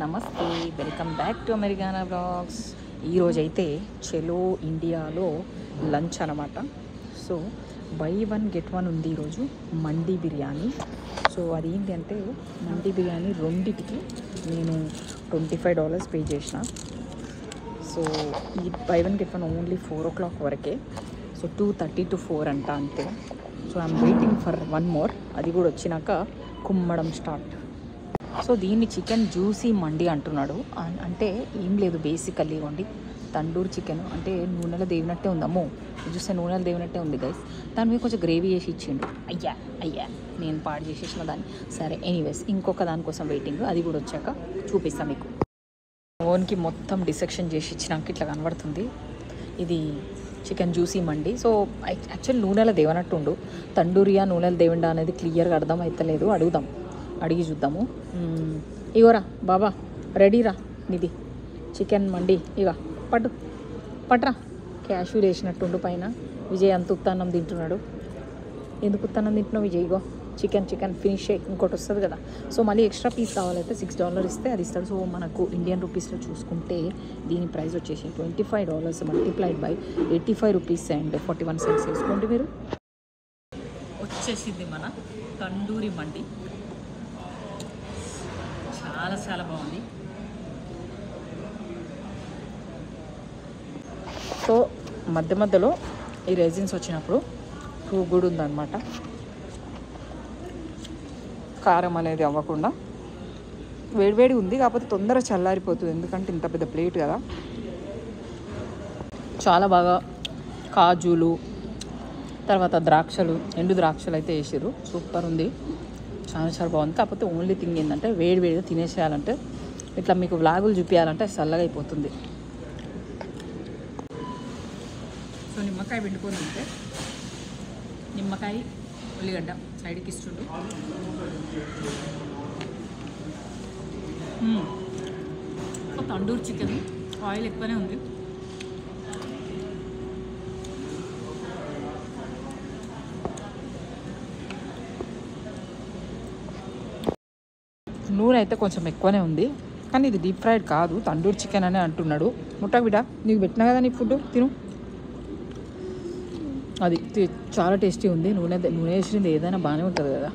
నమస్తే, welcome back to అమెరికానా blogs. ఈరోజైతే చెలో ఇండియాలో లంచ్ అనమాట. So by one get one ఉంది ఈరోజు. మండీ బిర్యానీ. సో అదేంటి అంటే మండీ బిర్యానీ రెండిటికి నేను $25 పే చేసిన. సో ఈ by one get one only 4 o'clock వరకే. సో 2:30 to 4 అంట అంతే. So I'm waiting for one more. అది కూడా వచ్చినాక కుమ్మడం స్టార్ట్. సో దీన్ని చికెన్ జ్యూసీ మండి అంటున్నాడు. అంటే ఏం లేదు, బేసికల్లీ ఇవ్వండి తండూరి చికెన్ అంటే నూనెలో దేవినట్టే ఉందమ్మో. చూస్తే నూనెలో దేవినట్టే ఉంది గైస్. దాని మీద కొంచెం గ్రేవీ చేసి ఇచ్చిండు. అయ్యా నేను పాడు చేసేసిన దాన్ని. సరే ఎనీవేస్, ఇంకొక దానికోసం వెయిటింగ్. అది కూడా వచ్చాక చూపిస్తాను మీకు. ఓన్కి మొత్తం డిసెక్షన్ చేసి ఇచ్చినాక ఇట్లా కనబడుతుంది. ఇది చికెన్ జ్యూసీ మండి. సో యాక్చువల్ నూనెలో దేవనట్టు ఉండు. తండూరియా నూనెలు దేవిండా అనేది క్లియర్గా అర్థం అవుతలేదు. అడిగి చూద్దాము. ఇగోరా బాబా, రెడీరా నీది చికెన్ మండి. ఇక పట్రా. క్యాషూ వేసినట్టుండు పైన. విజయ్ అంత ఉత్తాన్నం తింటున్నాడు. ఎందుకు ఉత్తాన్నం తింటున్నావు విజయ్? ఇగో చికెన్ ఫినిష్ ఇంకోటి వస్తుంది కదా. సో మళ్ళీ ఎక్స్ట్రా పీస్ కావాలైతే $6 ఇస్తే అది ఇస్తాడు. సో మనకు ఇండియన్ రూపీస్లో చూసుకుంటే దీని ప్రైస్ వచ్చేసి $25 multiplied by 85 rupees and 41 cents వేసుకోండి మీరు. వచ్చేసింది మన తండూరి మండి. చాలా బాగుంది. సో మధ్యలో ఈ రెజిన్స్ వచ్చినప్పుడు కూడా ఉందన్నమాట. కారం అనేది అవ్వకుండా వేడివేడి ఉంది. కాకపోతే తొందరగా చల్లారిపోతుంది, ఎందుకంటే ఇంత పెద్ద ప్లేట్ కదా. చాలా బాగా కాజులు, తర్వాత ద్రాక్షలు, ఎండు ద్రాక్షలు అయితే వేసారు. సూపర్ ఉంది, చాలా బాగుంది. కాకపోతే ఓన్లీ థింగ్ ఏంటంటే వేడిగా తినేసేయాలంటే, ఇట్లా మీకు వ్లాగులు చూపించాలంటే చల్లగా అయిపోతుంది. సో నిమ్మకాయ పిండుకొని ఉంటే నిమ్మకాయ ఉల్లిగడ్డ సైడ్కి ఇస్తుండు. తండూరి చికెన్ ఆయిల్ ఎక్కువనే ఉంది. నూనె అయితే కొంచెం ఎక్కువనే ఉంది, కానీ ఇది డీప్ ఫ్రైడ్ కాదు, తండూరి చికెన్ అనే అంటున్నాడు. ముట్టకు బిడ్డ, నీకు పెట్టినా కదా నీ ఫుడ్ తిను. అది చాలా టేస్టీ ఉంది. నూనె వేసింది ఏదైనా బాగానే ఉంటుంది కదా.